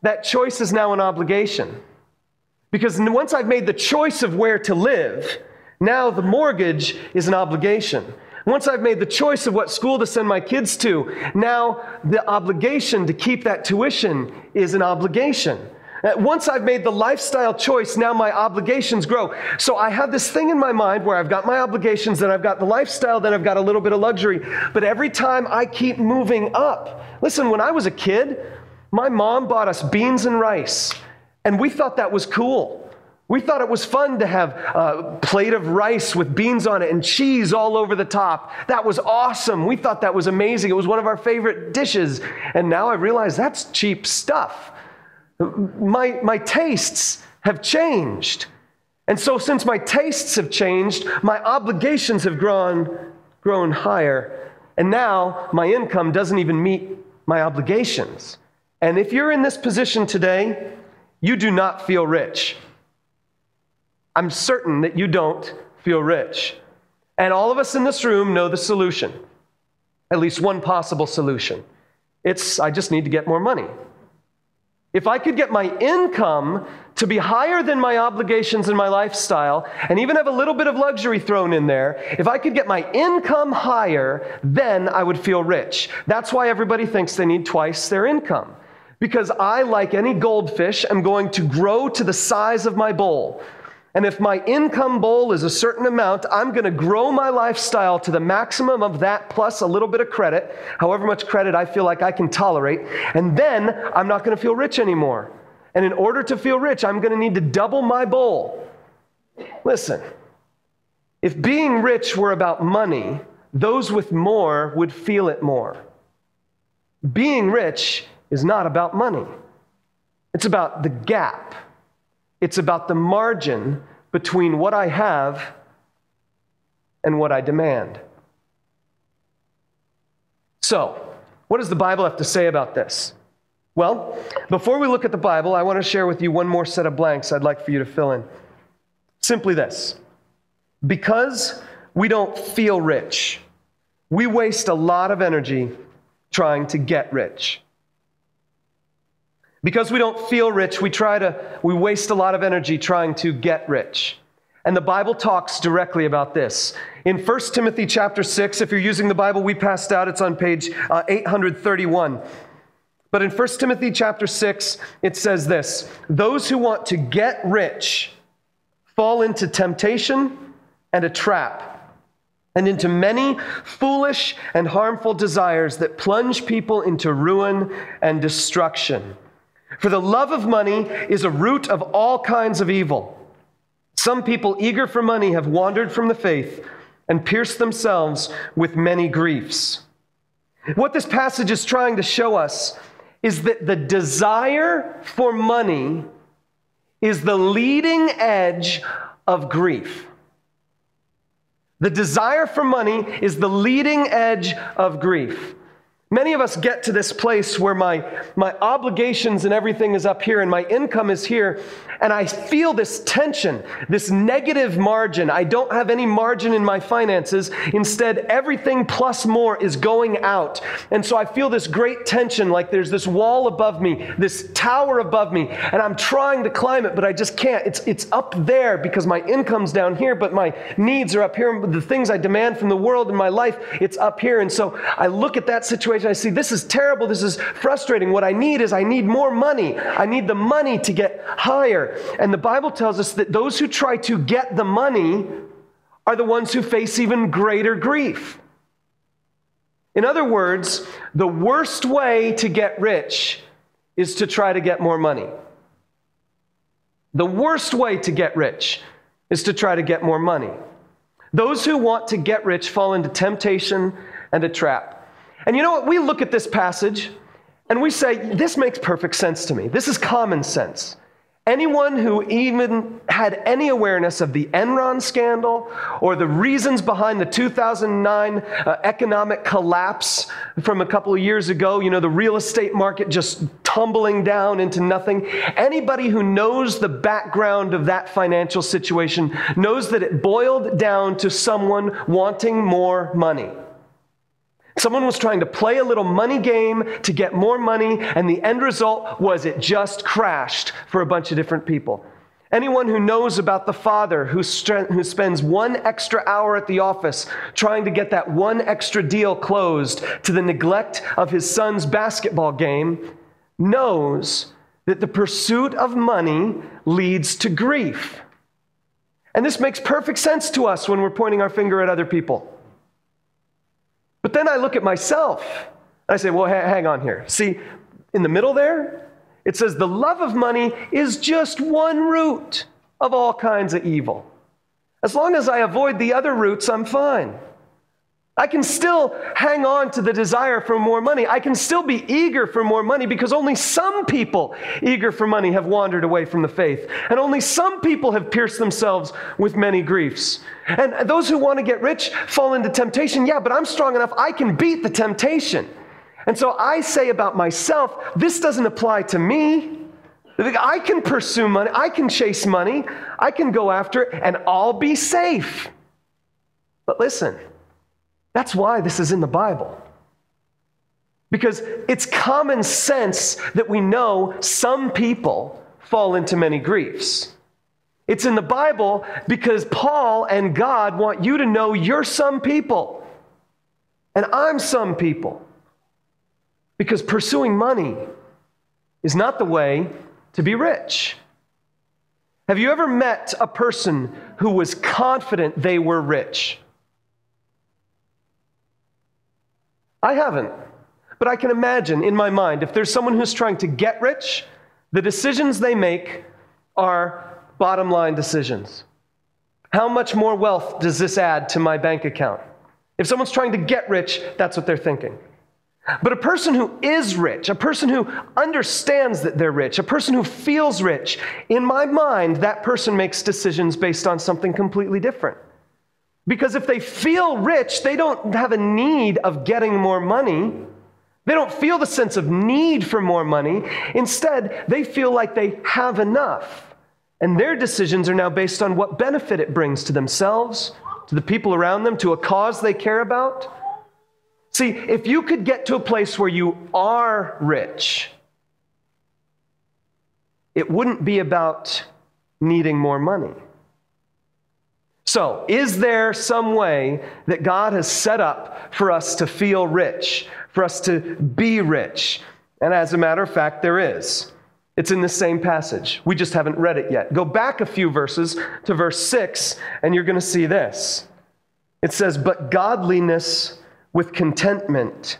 that choice is now an obligation. Because once I've made the choice of where to live, now the mortgage is an obligation. Once I've made the choice of what school to send my kids to, now the obligation to keep that tuition is an obligation. Once I've made the lifestyle choice, now my obligations grow. So I have this thing in my mind where I've got my obligations, then I've got the lifestyle, then I've got a little bit of luxury. But every time I keep moving up. Listen, when I was a kid, my mom bought us beans and rice, and we thought that was cool. We thought it was fun to have a plate of rice with beans on it and cheese all over the top. That was awesome. We thought that was amazing. It was one of our favorite dishes. And now I realize that's cheap stuff. My tastes have changed. And so since my tastes have changed, my obligations have grown higher. And now my income doesn't even meet my obligations. And if you're in this position today, you do not feel rich. I'm certain that you don't feel rich. And all of us in this room know the solution, at least one possible solution. It's, I just need to get more money. If I could get my income to be higher than my obligations and my lifestyle, and even have a little bit of luxury thrown in there, if I could get my income higher, then I would feel rich. That's why everybody thinks they need twice their income. Because I, like any goldfish, am going to grow to the size of my bowl. And if my income bowl is a certain amount, I'm going to grow my lifestyle to the maximum of that plus a little bit of credit, however much credit I feel like I can tolerate, and then I'm not going to feel rich anymore. And in order to feel rich, I'm going to need to double my bowl. Listen, if being rich were about money, those with more would feel it more. Being rich is not about money. It's about the gap. It's about the margin between what I have and what I demand. So, what does the Bible have to say about this? Well, before we look at the Bible, I want to share with you one more set of blanks I'd like for you to fill in. Simply this: because we don't feel rich, we waste a lot of energy trying to get rich. Because we don't feel rich, we waste a lot of energy trying to get rich. And the Bible talks directly about this. In 1 Timothy chapter 6, if you're using the Bible we passed out, it's on page 831. But in 1 Timothy chapter 6, it says this: those who want to get rich fall into temptation and a trap, and into many foolish and harmful desires that plunge people into ruin and destruction. For the love of money is a root of all kinds of evil. Some people eager for money have wandered from the faith and pierced themselves with many griefs. What this passage is trying to show us is that the desire for money is the leading edge of grief. The desire for money is the leading edge of grief. Many of us get to this place where my obligations and everything is up here and my income is here, and I feel this tension, this negative margin. I don't have any margin in my finances. Instead, everything plus more is going out. And so I feel this great tension, like there's this wall above me, this tower above me, and I'm trying to climb it, but I just can't. It's up there because my income's down here, but my needs are up here. The things I demand from the world in my life, it's up here. And so I look at that situation, I see this is terrible, this is frustrating. What I need is I need more money. I need the money to get higher. And the Bible tells us that those who try to get the money are the ones who face even greater grief. In other words, the worst way to get rich is to try to get more money. The worst way to get rich is to try to get more money. Those who want to get rich fall into temptation and a trap. And you know what? We look at this passage and we say, this makes perfect sense to me. This is common sense. Anyone who even had any awareness of the Enron scandal or the reasons behind the 2009 economic collapse from a couple of years ago, you know, the real estate market just tumbling down into nothing. Anybody who knows the background of that financial situation knows that it boiled down to someone wanting more money. Someone was trying to play a little money game to get more money, and the end result was it just crashed for a bunch of different people. Anyone who knows about the father who spends one extra hour at the office trying to get that one extra deal closed to the neglect of his son's basketball game knows that the pursuit of money leads to grief. And this makes perfect sense to us when we're pointing our finger at other people. But then I look at myself and I say, well, hang on here. See, in the middle there, it says the love of money is just one root of all kinds of evil. As long as I avoid the other roots, I'm fine. I can still hang on to the desire for more money. I can still be eager for more money because only some people eager for money have wandered away from the faith. And only some people have pierced themselves with many griefs. And those who want to get rich fall into temptation. Yeah, but I'm strong enough, I can beat the temptation. And so I say about myself, this doesn't apply to me. I can pursue money, I can chase money, I can go after it, and I'll be safe. But listen, that's why this is in the Bible. Because it's common sense that we know some people fall into many griefs. It's in the Bible because Paul and God want you to know you're some people. And I'm some people. Because pursuing money is not the way to be rich. Have you ever met a person who was confident they were rich? I haven't. But I can imagine in my mind, if there's someone who's trying to get rich, the decisions they make are bottom line decisions. How much more wealth does this add to my bank account? If someone's trying to get rich, that's what they're thinking. But a person who is rich, a person who understands that they're rich, a person who feels rich, in my mind, that person makes decisions based on something completely different. Because if they feel rich, they don't have a need of getting more money. They don't feel the sense of need for more money. Instead, they feel like they have enough. And their decisions are now based on what benefit it brings to themselves, to the people around them, to a cause they care about. See, if you could get to a place where you are rich, it wouldn't be about needing more money. So, is there some way that God has set up for us to feel rich, for us to be rich? And as a matter of fact, there is. It's in the same passage. We just haven't read it yet. Go back a few verses to verse 6, and you're going to see this. It says, "But godliness with contentment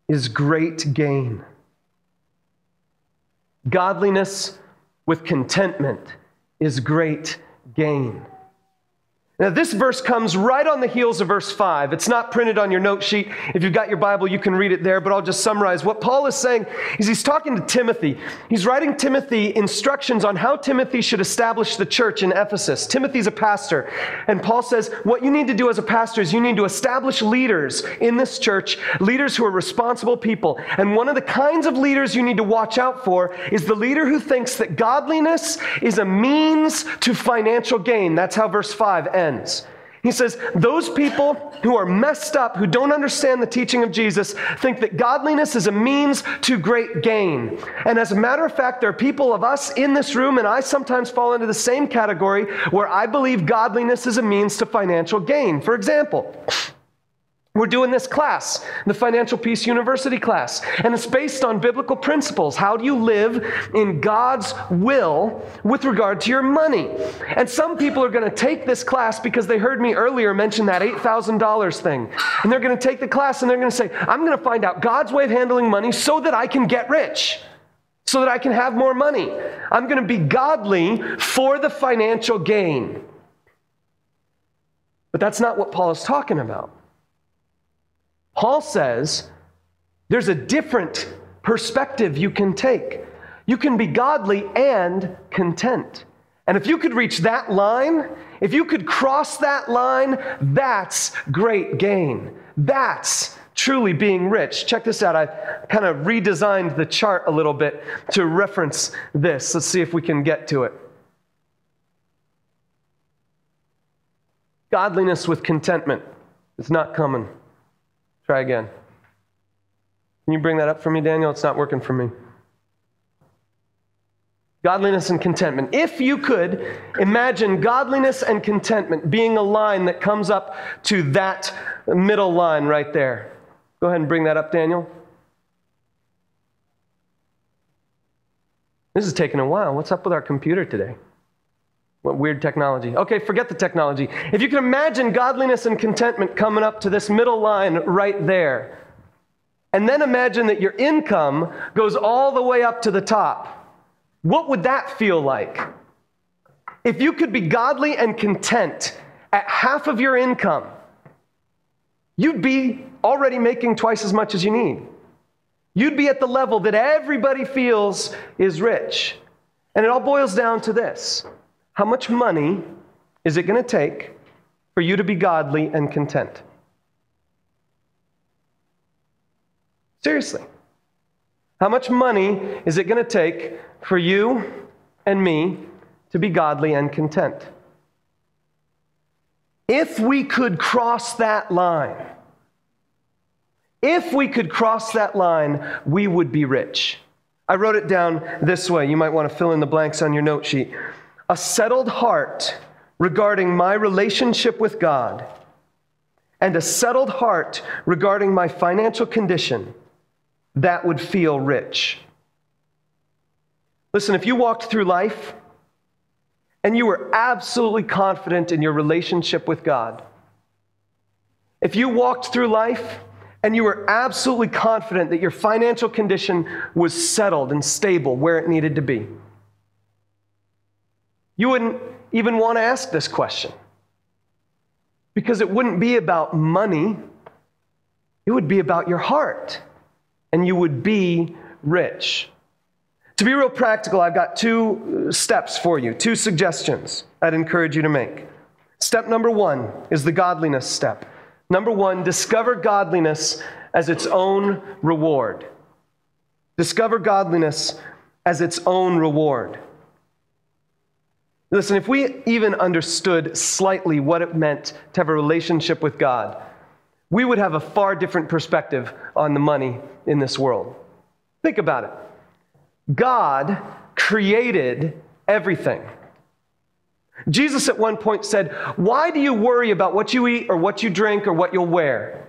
is great gain." Godliness with contentment is great gain. Now, this verse comes right on the heels of verse 5. It's not printed on your note sheet. If you've got your Bible, you can read it there, but I'll just summarize. What Paul is saying is he's talking to Timothy. He's writing Timothy instructions on how Timothy should establish the church in Ephesus. Timothy's a pastor, and Paul says, what you need to do as a pastor is you need to establish leaders in this church, leaders who are responsible people. And one of the kinds of leaders you need to watch out for is the leader who thinks that godliness is a means to financial gain. That's how verse 5 ends. He says, those people who are messed up, who don't understand the teaching of Jesus, think that godliness is a means to great gain. And as a matter of fact, there are people of us in this room, and I sometimes fall into the same category, where I believe godliness is a means to financial gain. For example, we're doing this class, the Financial Peace University class, and it's based on biblical principles. How do you live in God's will with regard to your money? And some people are going to take this class because they heard me earlier mention that $8,000 thing. And they're going to take the class and they're going to say, I'm going to find out God's way of handling money so that I can get rich, so that I can have more money. I'm going to be godly for the financial gain. But that's not what Paul is talking about. Paul says there's a different perspective you can take. You can be godly and content. And if you could reach that line, if you could cross that line, that's great gain. That's truly being rich. Check this out. I kind of redesigned the chart a little bit to reference this. Let's see if we can get to it. Godliness with contentment. It's not coming. Try again. Can you bring that up for me, Daniel? It's not working for me. Godliness and contentment. If you could imagine godliness and contentment being a line that comes up to that middle line right there. Go ahead and bring that up, Daniel. This is taking a while. What's up with our computer today? What weird technology. Okay, forget the technology. If you can imagine godliness and contentment coming up to this middle line right there, and then imagine that your income goes all the way up to the top, what would that feel like? If you could be godly and content at half of your income, you'd be already making twice as much as you need. You'd be at the level that everybody feels is rich. And it all boils down to this. How much money is it going to take for you to be godly and content? Seriously. How much money is it going to take for you and me to be godly and content? If we could cross that line, we would be rich. I wrote it down this way. You might want to fill in the blanks on your note sheet. A settled heart regarding my relationship with God and a settled heart regarding my financial condition, that would feel rich. Listen, if you walked through life and you were absolutely confident in your relationship with God, if you walked through life and you were absolutely confident that your financial condition was settled and stable where it needed to be, you wouldn't even want to ask this question, because it wouldn't be about money. It would be about your heart, and you would be rich. To be real practical, I've got 2 steps for you, 2 suggestions I'd encourage you to make. Step number 1 is the godliness step. Number 1, discover godliness as its own reward. Discover godliness as its own reward. Listen, if we even understood slightly what it meant to have a relationship with God, we would have a far different perspective on the money in this world. Think about it. God created everything. Jesus at one point said, "Why do you worry about what you eat or what you drink or what you'll wear?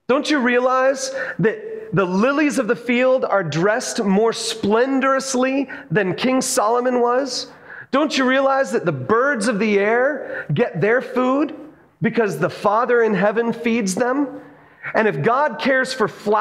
Don't you realize that the lilies of the field are dressed more splendorously than King Solomon was? Don't you realize that the birds of the air get their food because the Father in heaven feeds them? And if God cares for flowers,